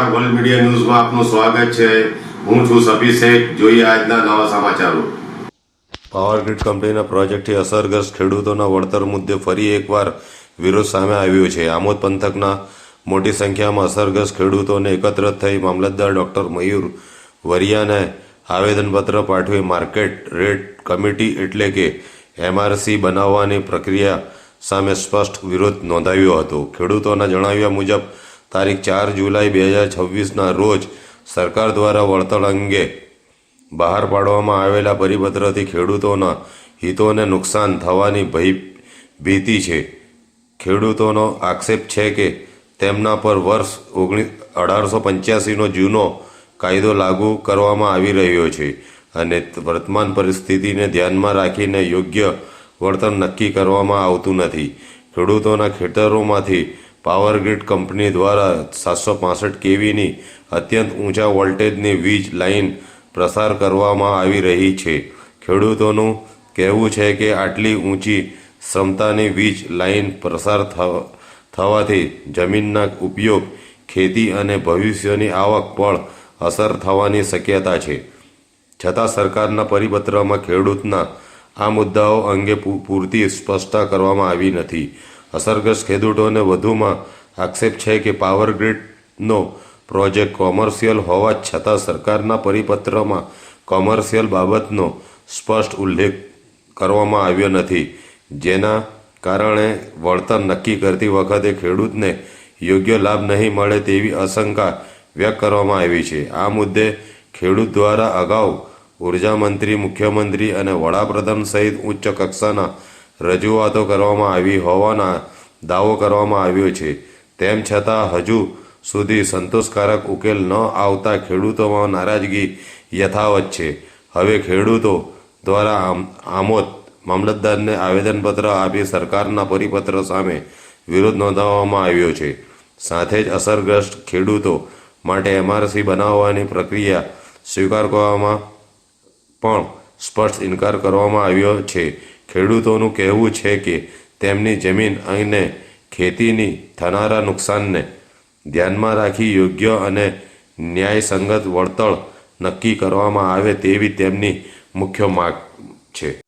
નમસ્કાર, world media ન્યૂઝમાં આપનું સ્વાગત છે। હું છું સભી શેખ। જોઈએ આજના નવા સમાચારો। પાવરગ્રીડ કંપનીના પ્રોજેક્ટથી અસરગ્રસ્ત ખેડૂતોના વળતર મુદ્દે ફરી એકવાર વિરોધ સામે આવ્યો છે। આમોદ પંથકના મોટી સંખ્યામાં અસરગ્રસ્ત ખેડૂતોને એકત્ર થઈ મામલતદાર ડોક્ટર મયુર વરિયાને આવેદનપત્ર પાઠવી માર્કેટ રેટ કમિટી એટલે કે MRC બનાવવાની પ્રક્રિયા સામે સ્પષ્ટ વિરોધ નોંધાવ્યો હતો। ખેડૂતોના જણાવ્યા મુજબ તારીખ 4 જુલાઈ 2026ના રોજ સરકાર દ્વારા વળતર અંગે બહાર પાડવામાં આવેલા પરિપત્રથી ખેડૂતોના હિતોને નુકસાન થવાની ભીતિ છે। ખેડૂતોનો આક્ષેપ છે કે તેમના પર વર્ષ 1885નો જૂનો કાયદો લાગુ કરવામાં આવી રહ્યો છે અને વર્તમાન પરિસ્થિતિને ધ્યાનમાં રાખીને યોગ્ય વળતર નક્કી કરવામાં આવતું નથી। ખેડૂતોના ખેતરોમાંથી પાવરગ્રીડ કંપની દ્વારા 765 kVની અત્યંત ઊંચા વોલ્ટેજની વીજ લાઇન પ્રસાર કરવામાં આવી રહી છે। ખેડૂતોનું કહેવું છે કે આટલી ઊંચી ક્ષમતાની વીજ લાઇન પ્રસાર થવાથી જમીનના ઉપયોગ, ખેતી અને ભવિષ્યની આવક પર અસર થવાની શક્યતા છે। છતાં સરકારના પરિપત્રમાં ખેડૂતના આ મુદ્દાઓ અંગે પૂરતી સ્પષ્ટતા કરવામાં આવી નથી। અસરગ્રસ્ત ખેડૂતોને વધુમાં આક્ષેપ છે કે પાવરગ્રીડનો પ્રોજેક્ટ કોમર્શિયલ હોવા છતાં સરકારના પરિપત્રમાં કોમર્શિયલ બાબતનો સ્પષ્ટ ઉલ્લેખ કરવામાં આવ્યો નથી, જેના કારણે વળતર નક્કી કરતી વખતે ખેડૂતને યોગ્ય લાભ નહીં મળે તેવી આશંકા વ્યક્ત કરવામાં આવી છે। આ મુદ્દે ખેડૂત દ્વારા અગાઉ ઉર્જા મંત્રી, મુખ્યમંત્રી અને વડાપ્રધાન સહિત ઉચ્ચ કક્ષાના રજૂઆતો કરવામાં આવી હોવાનો દાવો કરવામાં આવ્યો છે। તેમ છતાં હજુ સુધી સંતોષકારક ઉકેલ ન આવતા ખેડૂતોમાં નારાજગી યથાવત છે। હવે ખેડૂતો દ્વારા આમોદ મામલતદારને આવેદનપત્ર આપી સરકારના પરિપત્ર સામે વિરોધ નોંધાવવામાં આવ્યો છે। સાથે જ અસરગ્રસ્ત ખેડૂતો માટે MRC બનાવવાની પ્રક્રિયા સ્વીકારવામાં પણ સ્પષ્ટ ઇનકાર કરવામાં આવ્યો છે। ખેડૂતોનું કહેવું છે કે તેમની જમીન અને ખેતીની થનારા નુકસાનને ધ્યાનમાં રાખી યોગ્ય અને ન્યાયસંગત વળતર નક્કી કરવામાં આવે તેવી તેમની મુખ્ય માંગ છે।